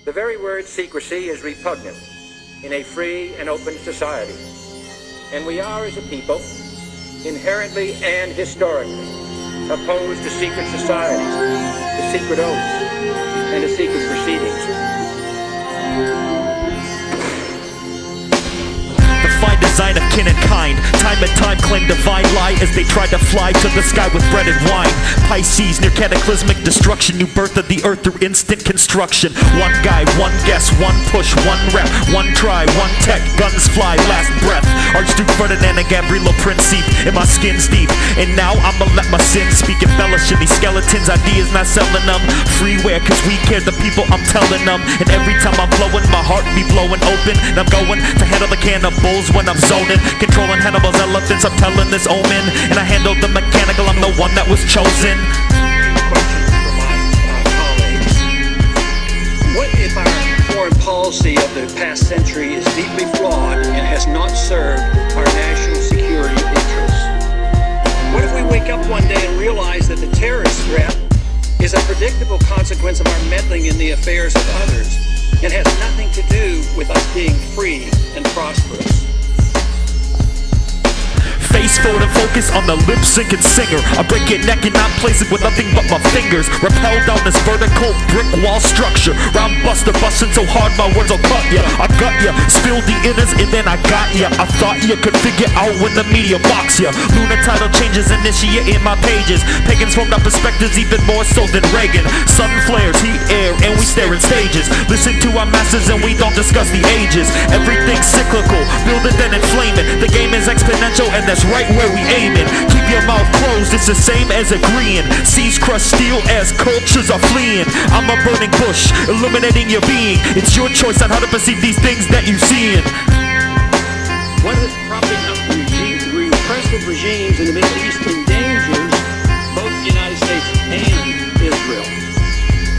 The very word secrecy is repugnant in a free and open society. And we are, as a people, inherently and historically opposed to secret societies, to secret oaths, and to secret proceedings. Fine design of kin and kind, time and time claim divine lie as they try to fly to the sky with bread and wine. Pisces near cataclysmic destruction, new birth of the earth through instant construction. One guy, one guess, one push, one rep, one try, one tech, guns fly, last breath. Archduke Ferdinand and Gabrielo Principe, in my skin's deep. And now I'ma let my sins speak, embellishing these skeletons, ideas not selling them. Freeware, cause we care the people, I'm telling them. And every time I'm flowing, my heart be blowing open. And I'm going to handle the cannibals when I'm zoning, controlling Hannibal's elephants, I'm telling this omen. And I handle the mechanical, I'm the one that was chosen. Question for my colleagues. What if our foreign policy of the past century is deeply flawed and has not served our national security interests? What if we wake up one day and realize that the terrorist threat is a predictable consequence of our meddling in the affairs of others and has nothing to do with us being free and prosperous? Face forward and focus on the lip-syncing singer. I break your neck and not place it with nothing but my fingers. Rappel down this vertical brick wall structure. Round buster busting so hard my words will cut ya. I got ya, spill the inners and then I got ya. I thought you could figure out when the media mocks ya. Lunar title changes initiate in my pages. Pagans formed our perspectives even more so than Reagan. Sun flares, heat air, and we stare in stages. Listen to our masters and we don't discuss the ages. Everything's cyclical, build it then inflame it. The game is exponential and that's right where we aiming. Keep your mouth closed, it's the same as agreeing. Seas crush steel as cultures are fleeing. I'm a burning bush, illuminating your being. It's your choice on how to perceive these things that you seeing. What if propping up repressive regimes in the Middle East endangers both the United States and Israel?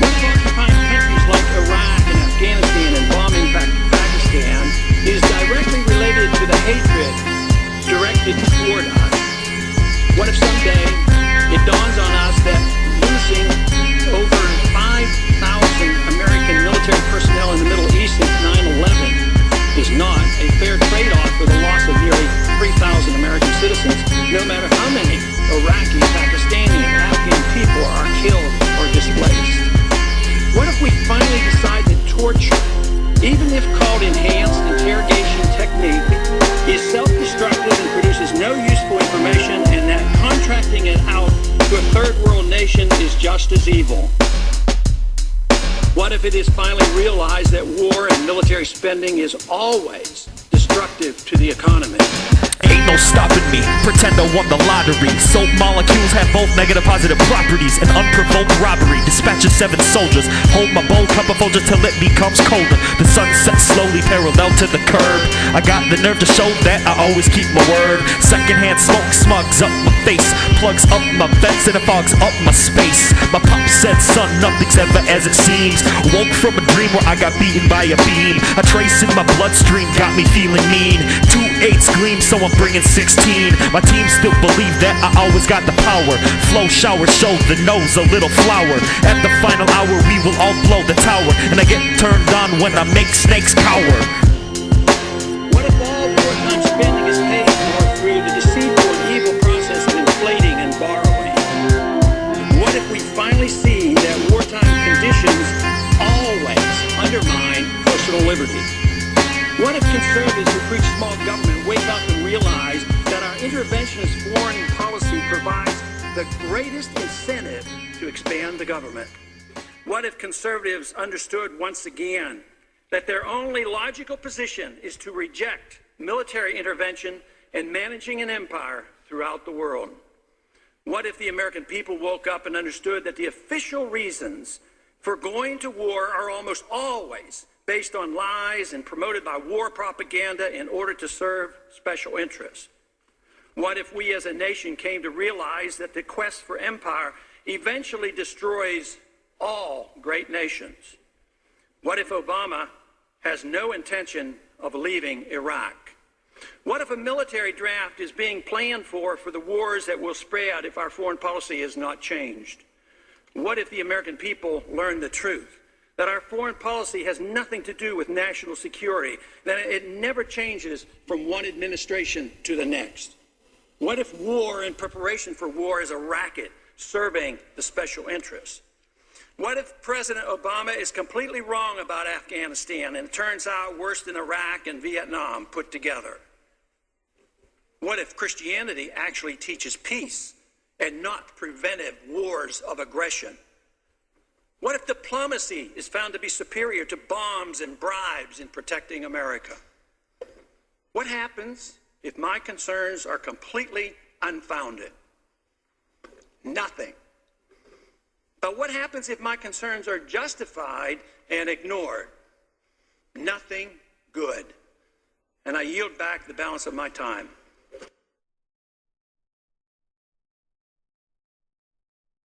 What if occupying countries like Iraq and Afghanistan and bombing Pakistan is directly related to the hatred directed toward us? What if someday it dawns on us that losing over 5,000 American military personnel in the Middle East since 9/11 is not a fair trade-off for the loss of nearly 3,000 American citizens, no matter how many Iraqi, Pakistani, and Afghan people are killed or displaced? What if we finally decide that torture, even if called enhanced interrogation technique, is self-destructive and produces no useful information, and that contracting it out to a third world nation is just as evil? What if it is finally realized that war and military spending is always destructive to the economy? Ain't no stopping me, pretend I won the lottery. Soap molecules have both negative positive properties. An unprovoked robbery, dispatches 7 soldiers. Hold my bowl cup of Folgers till it becomes colder. The sun sets slowly parallel to the curb. I got the nerve to show that I always keep my word. Secondhand smoke smugs up my face, plugs up my vents and it fogs up my space. My pop said, son, nothing's ever as it seems. Woke from a dream where I got beaten by a beam. A trace in my bloodstream got me feeling mean. 2 8s gleam, so I'm bringing 16. My team still believe that I always got the power. Flow shower, show the nose a little flower. At the final hour we will all blow the tower, and I get turned on when I make snakes cower. What if all wartime spending is paid for through the deceitful and evil process of inflating and borrowing? What if we finally see that wartime conditions always undermine personal liberty? What if conservatives who preach small government wake up and realize that our interventionist foreign policy provides the greatest incentive to expand the government? What if conservatives understood once again that their only logical position is to reject military intervention and managing an empire throughout the world? What if the American people woke up and understood that the official reasons for going to war are almost always based on lies and promoted by war propaganda in order to serve special interests? What if we as a nation came to realize that the quest for empire eventually destroys all great nations? What if Obama has no intention of leaving Iraq? What if a military draft is being planned for the wars that will spread if our foreign policy is not changed? What if the American people learn the truth, that our foreign policy has nothing to do with national security, that it never changes from one administration to the next? What if war and preparation for war is a racket serving the special interests? What if President Obama is completely wrong about Afghanistan and it turns out worse than Iraq and Vietnam put together? What if Christianity actually teaches peace and not preventive wars of aggression? What if diplomacy is found to be superior to bombs and bribes in protecting America? What happens if my concerns are completely unfounded? Nothing. But what happens if my concerns are justified and ignored? Nothing good. And I yield back the balance of my time.